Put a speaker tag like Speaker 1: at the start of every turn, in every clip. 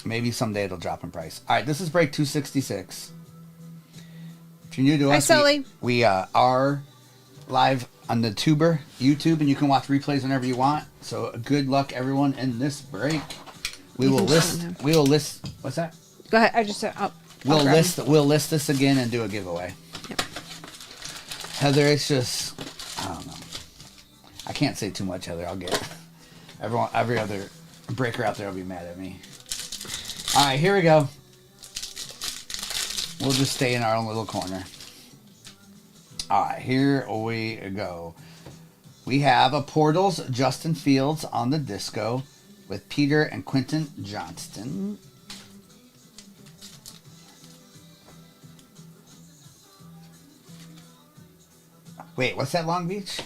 Speaker 1: Maybe someday it'll drop in price. All right, this is break 266. If you're new to us,
Speaker 2: Sully.
Speaker 1: we are live on the YouTube, and you can watch replays whenever you want. So good luck, everyone, in this break. We will list. What's that?
Speaker 2: Go ahead. I just said.
Speaker 1: We'll list this again and do a giveaway.
Speaker 2: Yep.
Speaker 1: Heather, it's just, I don't know. I can't say too much, Heather. I'll get every other breaker out there will be mad at me. All right, here we go. We'll just stay in our own little corner. All right, here we go. We have a Portals Justin Fields on the disco with Peter and Quentin Johnston. Wait, what's that, Long Beach?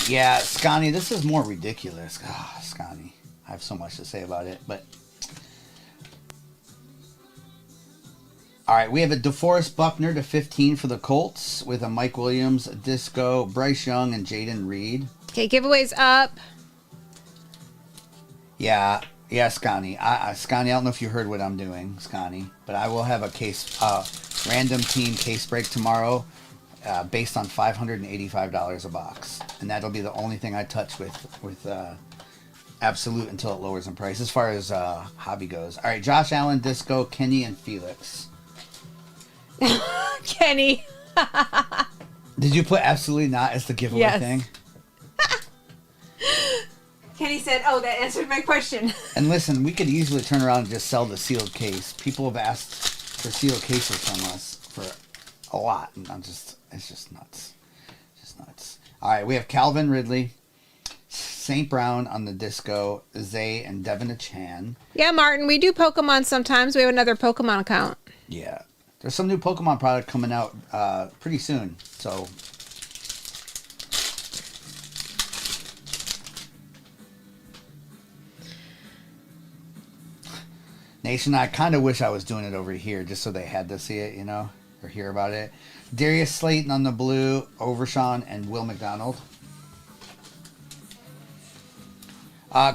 Speaker 1: Yeah, Scotty, this is more ridiculous. Ah, Scotty. I have so much to say about it, but... All right, we have a DeForest Buckner to 15 for the Colts with a Mike Williams, Disco, Bryce Young, and Jaden Reed.
Speaker 2: Okay, giveaways up.
Speaker 1: Yeah, Scotty. Scotty, I don't know if you heard what I'm doing, Scotty, but I will have a random team case break tomorrow based on $585 a box. And that'll be the only thing I touch with Absolute until it lowers in price as far as hobby goes. All right, Josh Allen, Disco, Kenny, and Felix.
Speaker 2: Kenny.
Speaker 1: Did you put absolutely not as the giveaway thing?
Speaker 2: Kenny said, "Oh, that answered my question."
Speaker 1: And listen, we could easily turn around and just sell the sealed case. People have asked for sealed cases from us for a lot, and it's just nuts. Just nuts. All right, we have Calvin Ridley, St. Brown on the Disco, Zay, and Devin Achan.
Speaker 2: Yeah, Martin, we do Pokemon sometimes. We have another Pokemon account.
Speaker 1: Yeah. There's some new Pokemon product coming out pretty soon, so... Nation, I kind of wish I was doing it over here just so they had to see it, or hear about it. Darius Slayton on the blue, Overshawn, and Will McDonald.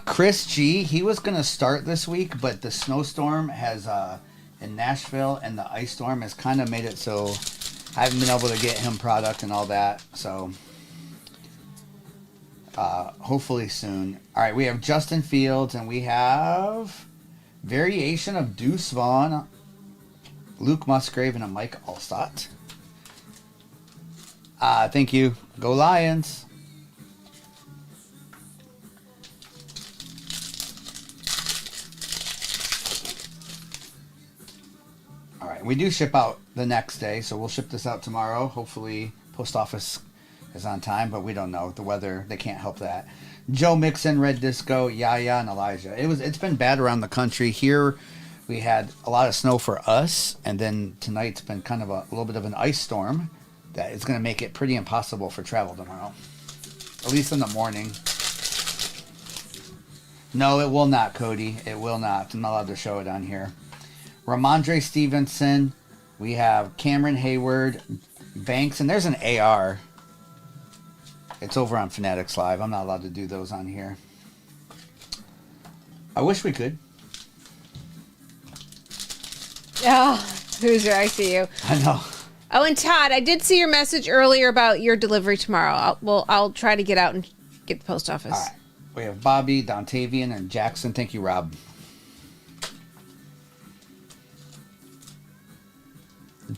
Speaker 1: Chris G, he was going to start this week, but the snowstorm has in Nashville and the ice storm has kind of made it so I haven't been able to get him product and all that. So hopefully soon. All right, we have Justin Fields and we have variation of Deuce Vaughn, Luke Musgrave, and a Mike Alstott. Thank you. Go Lions. All right, we do ship out the next day, so we'll ship this out tomorrow. Hopefully, post office is on time, but we don't know. The weather, they can't help that. Joe Mixon, Red Disco, Yaya, and Elijah. It's been bad around the country. Here, we had a lot of snow for us, and then tonight's been kind of a little bit of an ice storm that is going to make it pretty impossible for travel tomorrow, at least in the morning. No, it will not, Cody. It will not. I'm not allowed to show it on here. Ramondre Stevenson. We have Cameron Hayward, Banks, and there's an AR. It's over on Fanatics Live. I'm not allowed to do those on here. I wish we could.
Speaker 2: Oh, Hoosier, I see you.
Speaker 1: I know.
Speaker 2: Oh, and Todd, I did see your message earlier about your delivery tomorrow. I'll try to get out and get the post office.
Speaker 1: All right. We have Bobby, Dontavian, and Jackson. Thank you, Rob.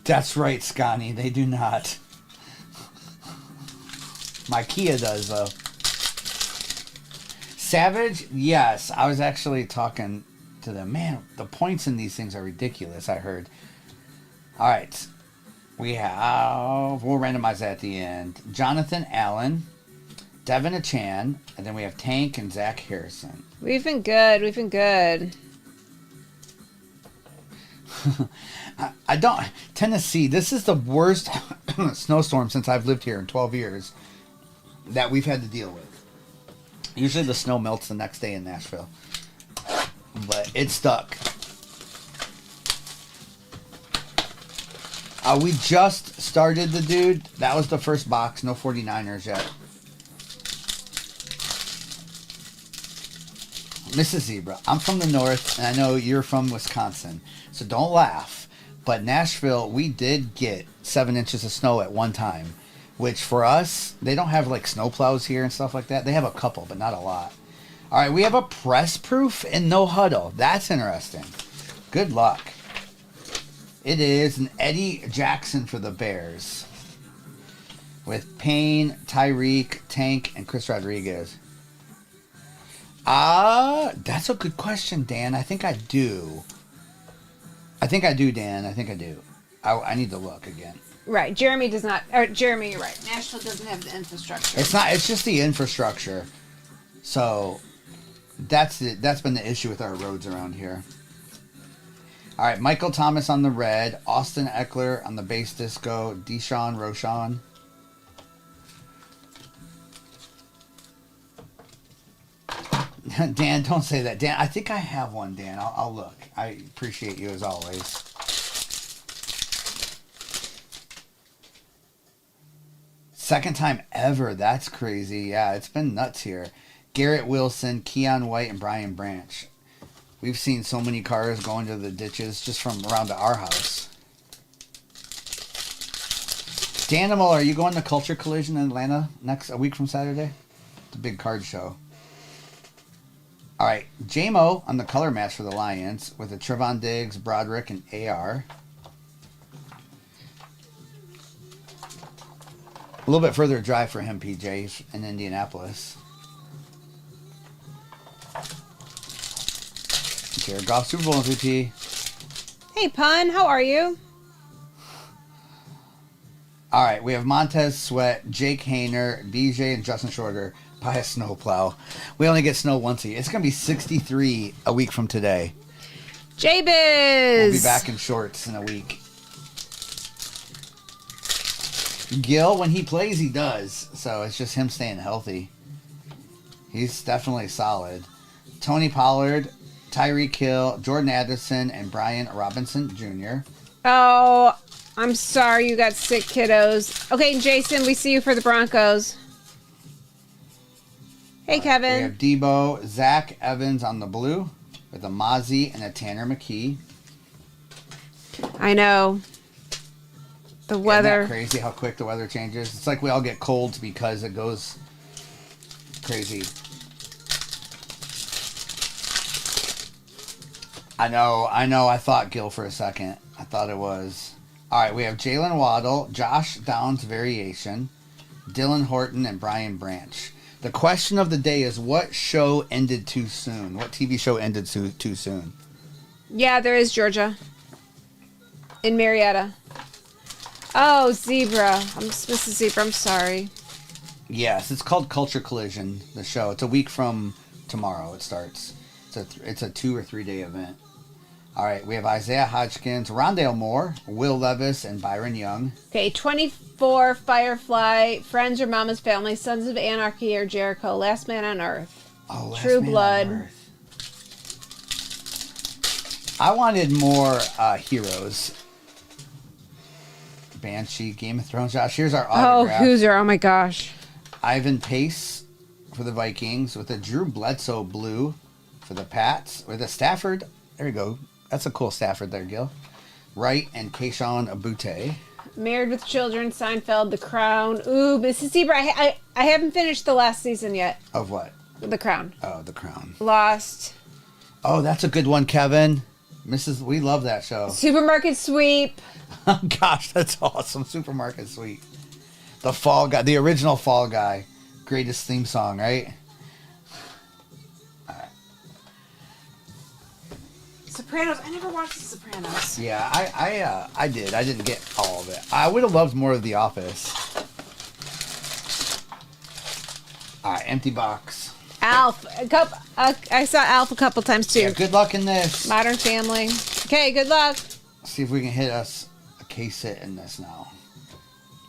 Speaker 1: That's right, Scotty. They do not. My Kia does, though. Savage, yes. I was actually talking to them. Man, the points in these things are ridiculous, I heard. All right. We'll randomize that at the end. Jonathan Allen, Devin Achan, and then we have Tank and Zach Harrison.
Speaker 2: We've been good.
Speaker 1: I don't... Tennessee, this is the worst snowstorm since I've lived here in 12 years that we've had to deal with. Usually the snow melts the next day in Nashville. But it stuck. We just started the dude. That was the first box. No 49ers yet. Mrs. Zebra, I'm from the north, and I know you're from Wisconsin, so don't laugh. But Nashville, we did get 7 inches of snow at one time, which for us, they don't have like snow plows here and stuff like that. They have a couple, but not a lot. All right, we have a press proof and no huddle. That's interesting. Good luck. It is an Eddie Jackson for the Bears with Payne, Tyreek, Tank, and Chris Rodriguez. That's a good question, Dan. I think I do. Dan. I think I do. I need to look again.
Speaker 2: Right. Jeremy does not. Or Jeremy, you're right. Nashville doesn't have the infrastructure.
Speaker 1: It's not. It's just the infrastructure. So that's it. That's been the issue with our roads around here. All right. Michael Thomas on the red. Austin Eckler on the base disco. Deshaun Roshan. Dan, don't say that. Dan, I think I have one, Dan. I'll look. I appreciate you as always. Second time ever. That's crazy. Yeah, it's been nuts here. Garrett Wilson, Keon White, and Brian Branch. We've seen so many cars go into the ditches just from around to our house. Danimal, are you going to Culture Collision in Atlanta a week from Saturday? It's a big card show. All right, J-Mo on the color match for the Lions with the Trevon Diggs, Broderick, and AR. A little bit further drive for him, PJ, in Indianapolis. Jared Goff, Super Bowl MVP.
Speaker 2: Hey, Pun, how are you?
Speaker 1: All right, we have Montez Sweat, Jake Hayner, BJ, and Justin Shorter by a snowplow. We only get snow once a year. It's going to be 63 a week from today.
Speaker 2: J-Biz!
Speaker 1: We'll be back in shorts in a week. Gil, when he plays, he does. So it's just him staying healthy. He's definitely solid. Tony Pollard, Tyreek Hill, Jordan Addison, and Brian Robinson Jr.
Speaker 2: Oh, I'm sorry you got sick, kiddos. Okay, Jason, we see you for the Broncos. Hey, Kevin.
Speaker 1: We have Debo, Zach Evans on the blue with a Mozzie and a Tanner McKee.
Speaker 2: I know. The weather.
Speaker 1: Isn't that crazy how quick the weather changes? It's like we all get colds because it goes crazy. I know. I thought Gil for a second. I thought it was. All right, we have Jalen Waddle, Josh Downs Variation, Dylan Horton, and Brian Branch. The question of the day is, what show ended too soon? What TV show ended too soon?
Speaker 2: Yeah, there is Georgia. In Marietta. Oh, Zebra. Mrs. Zebra, I'm sorry.
Speaker 1: Yes, it's called Culture Collision, the show. It's a week from tomorrow it starts. It's a 2 or 3 day event. All right, we have Isaiah Hodgkins, Rondale Moore, Will Levis, and Byron Young. Okay,
Speaker 2: 24, Firefly, Friends or Mama's Family, Sons of Anarchy or Jericho, Last Man on Earth.
Speaker 1: Oh, Last
Speaker 2: True
Speaker 1: Man
Speaker 2: Blood.
Speaker 1: on Earth. I wanted more heroes. Banshee, Game of Thrones. Josh, here's our autograph.
Speaker 2: Oh, Hoosier. Oh, my gosh.
Speaker 1: Ivan Pace for the Vikings with a Drew Bledsoe blue for the Pats with a Stafford. There you go. That's a cool Stafford there, Gil. Wright and Kayshon Abute.
Speaker 2: Married with Children, Seinfeld, The Crown. Ooh, Mrs. Zebra. I haven't finished the last season yet.
Speaker 1: Of what?
Speaker 2: The Crown.
Speaker 1: Oh, The Crown.
Speaker 2: Lost.
Speaker 1: Oh, that's a good one, Kevin. We love that show.
Speaker 2: Supermarket Sweep.
Speaker 1: Oh, gosh, that's awesome. Supermarket Sweep. The Fall Guy, the original Fall Guy. Greatest theme song, right?
Speaker 2: Sopranos. I never watched The Sopranos.
Speaker 1: Yeah, I did. I didn't get all of it. I would have loved more of The Office. All right, empty box.
Speaker 2: Alf. I saw Alf a couple times too.
Speaker 1: Yeah, good luck in this.
Speaker 2: Modern Family. Okay, good luck.
Speaker 1: See if we can hit us a case hit in this now.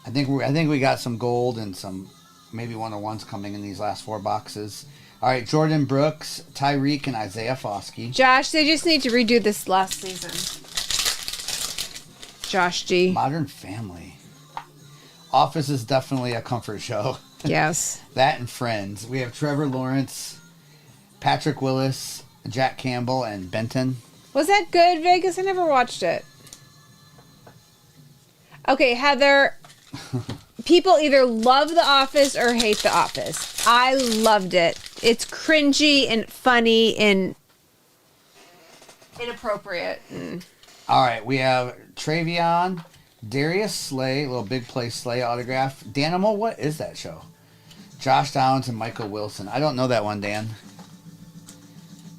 Speaker 1: I think we got some gold and some maybe one-on-ones coming in these last 4 boxes. All right, Jordan Brooks, Tyreek, and Isaiah Foskey.
Speaker 2: Josh, they just need to redo this last season. Josh G.
Speaker 1: Modern Family. Office is definitely a comfort show.
Speaker 2: Yes.
Speaker 1: That and Friends. We have Trevor Lawrence, Patrick Willis, Jack Campbell, and Benton.
Speaker 2: Was that good, Vegas? I never watched it. Okay, Heather. People either love The Office or hate The Office. I loved it. It's cringy and funny and inappropriate.
Speaker 1: All right, we have Travion, Darius Slay, little big play Slay autograph. Danimal, what is that show? Josh Downs and Michael Wilson. I don't know that one, Dan.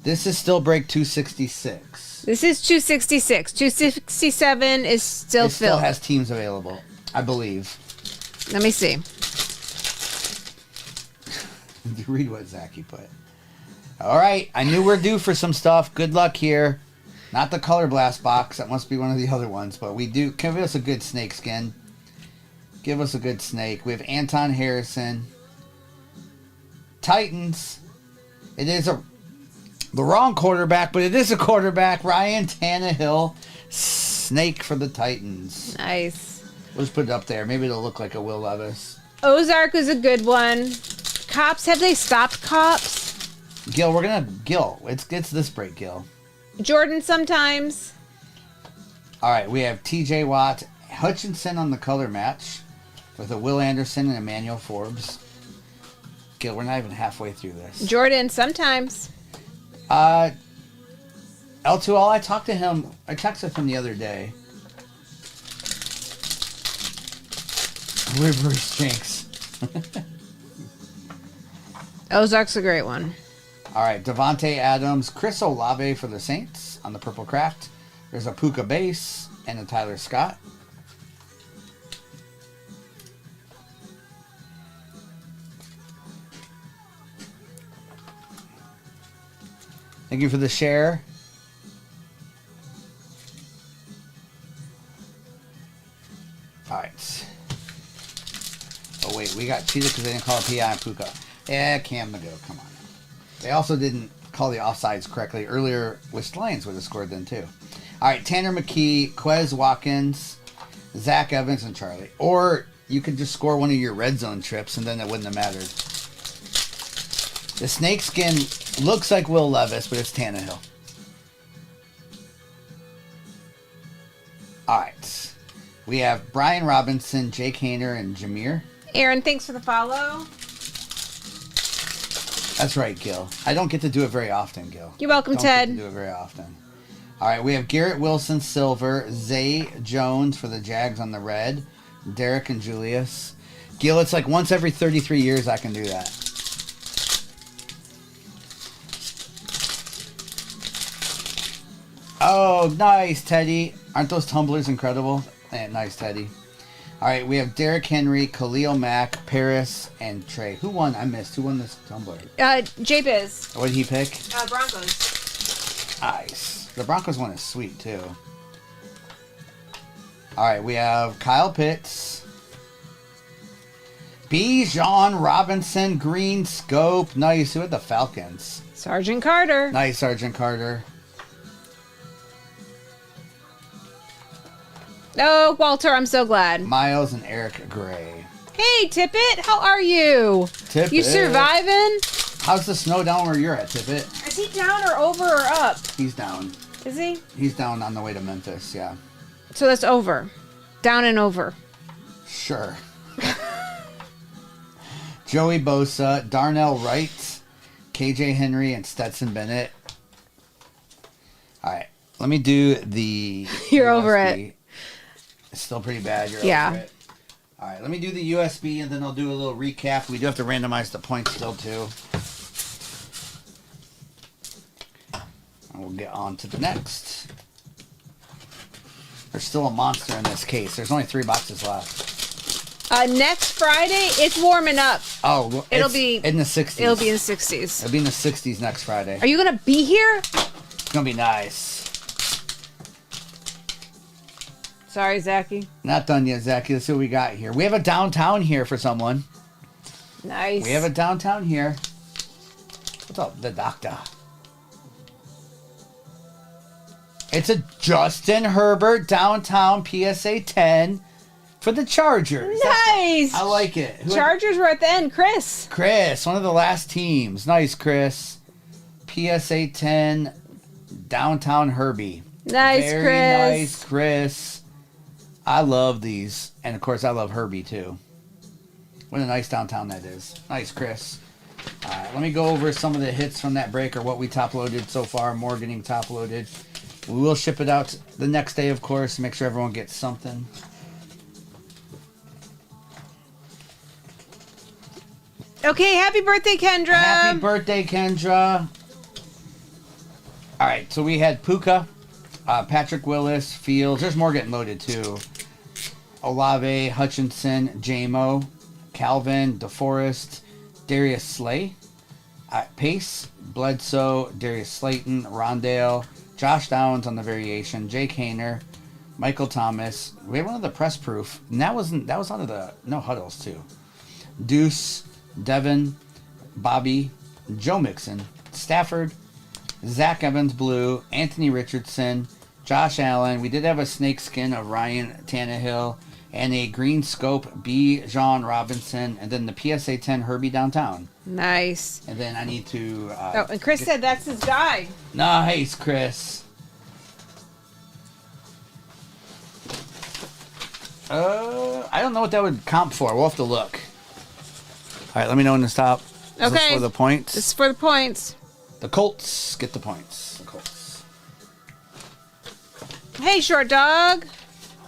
Speaker 1: This is still break 266.
Speaker 2: This is 266. 267 is still
Speaker 1: It still
Speaker 2: filled.
Speaker 1: has teams available, I believe.
Speaker 2: Let me see.
Speaker 1: Read what Zachy put. All right, I knew we're due for some stuff. Good luck here. Not the Color Blast box. That must be one of the other ones. But we do. Give us a good snake skin. Give us a good snake. We have Anton Harrison. Titans. It is the wrong quarterback, but it is a quarterback. Ryan Tannehill. Snake for the Titans.
Speaker 2: Nice.
Speaker 1: We'll just put it up there. Maybe it'll look like a Will Levis.
Speaker 2: Ozark was a good one. Cops, have they stopped Cops?
Speaker 1: Gil, it's this break, Gil.
Speaker 2: Jordan sometimes.
Speaker 1: All right, we have T.J. Watt, Hutchinson on the color match with a Will Anderson and Emmanuel Forbes. Gil, we're not even halfway through this.
Speaker 2: Jordan sometimes.
Speaker 1: L2All, I talked to him. I texted him the other day. We're Bruce Jinx.
Speaker 2: Ozark's a great one.
Speaker 1: All right, Devontae Adams, Chris Olave for the Saints on the Purple Craft. There's a Puka base and a Tyler Scott. Thank you for the share. All right. Oh, wait, we got cheated because they didn't call it PI and Puka. Yeah, Cam Nago, come on. They also didn't call the offsides correctly. Earlier, West Lions would have scored then, too. All right, Tanner McKee, Quez Watkins, Zach Evans, and Charlie. Or you could just score one of your red zone trips, and then it wouldn't have mattered. The snakeskin looks like Will Levis, but it's Tannehill. All right. We have Brian Robinson, Jake Hayner, and Jameer.
Speaker 2: Aaron, thanks for the follow.
Speaker 1: That's right, Gil. I don't get to do it very often, Gil.
Speaker 2: You're welcome,
Speaker 1: Don't
Speaker 2: Ted.
Speaker 1: Get to do it very often. All right, we have Garrett Wilson, silver. Zay Jones for the Jags on the red. Derek and Julius. Gil, it's like once every 33 years I can do that. Oh, nice, Teddy. Aren't those tumblers incredible? Nice, Teddy. All right, we have Derrick Henry, Khalil Mack, Paris, and Trey. Who won? I missed. Who won this tumbler?
Speaker 2: J-Biz.
Speaker 1: What did he pick?
Speaker 2: Broncos.
Speaker 1: Nice. The Broncos one is sweet, too. All right, we have Kyle Pitts, Bijan Robinson, Green Scope. Nice. Who had the Falcons?
Speaker 2: Sergeant Carter.
Speaker 1: Nice, Sergeant Carter.
Speaker 2: Oh, Walter, I'm so glad.
Speaker 1: Miles and Eric Gray.
Speaker 2: Hey, Tippett, how are you?
Speaker 1: Tippett.
Speaker 2: You surviving?
Speaker 1: How's the snow down where you're at, Tippett?
Speaker 2: Is he down or over or up?
Speaker 1: He's down.
Speaker 2: Is he?
Speaker 1: He's down on the way to Memphis, yeah.
Speaker 2: So that's over. Down and over.
Speaker 1: Sure. Joey Bosa, Darnell Wright, KJ Henry, and Stetson Bennett. All right, let me do the
Speaker 2: You're over
Speaker 1: USB. It's still pretty bad. You're
Speaker 2: Yeah.
Speaker 1: over it. All right, let me do the USB, and then I'll do a little recap. We do have to randomize the points still, too. And we'll get on to the next. There's still a monster in this case. There's only 3 boxes left.
Speaker 2: Next Friday, it's warming up.
Speaker 1: Oh, well,
Speaker 2: It'll
Speaker 1: it's
Speaker 2: be
Speaker 1: in the 60s.
Speaker 2: It'll be in the 60s.
Speaker 1: It'll be in the 60s next Friday.
Speaker 2: Are you gonna be here?
Speaker 1: It's gonna be nice.
Speaker 2: Sorry, Zachy.
Speaker 1: Not done yet, Zachy. Let's see what we got here. We have a downtown here for someone.
Speaker 2: Nice.
Speaker 1: We have a downtown here. What's up, the doctor? It's a Justin Herbert downtown PSA 10 for the Chargers.
Speaker 2: Nice.
Speaker 1: I like it.
Speaker 2: Chargers were at the end. Chris.
Speaker 1: Chris, one of the last teams. Nice, Chris. PSA 10 Downtown Herbie.
Speaker 2: Nice,
Speaker 1: Very
Speaker 2: Chris.
Speaker 1: nice, Chris. I love these. And, of course, I love Herbie, too. What a nice downtown that is. Nice, Chris. All right, let me go over some of the hits from that break or what we top-loaded so far. More getting top-loaded. We will ship it out the next day, of course, to make sure everyone gets something.
Speaker 2: Okay, happy birthday, Kendra.
Speaker 1: Happy birthday, Kendra. All right, so we had Puka, Patrick Willis, Fields. There's more getting loaded, too. Olave, Hutchinson, J-Mo, Calvin, DeForest, Darius Slay, Pace, Bledsoe, Darius Slayton, Rondale, Josh Downs on the variation, Jake Hayner, Michael Thomas. We had one of the press proof, and that was out of the no huddles too. Deuce, Devin, Bobby, Joe Mixon, Stafford, Zach Evans Blue, Anthony Richardson, Josh Allen. We did have a snakeskin of Ryan Tannehill and a green scope B. John Robinson, and then the PSA 10 Herbie Downtown.
Speaker 2: Nice.
Speaker 1: And then I need to.
Speaker 2: And Chris said that's his guy.
Speaker 1: Nice, Chris. I don't know what that would comp for. We'll have to look. All right, let me know when to stop. Is this
Speaker 2: Okay.
Speaker 1: for the points?
Speaker 2: This is for the points.
Speaker 1: The Colts get the points. The Colts.
Speaker 2: Hey, short dog.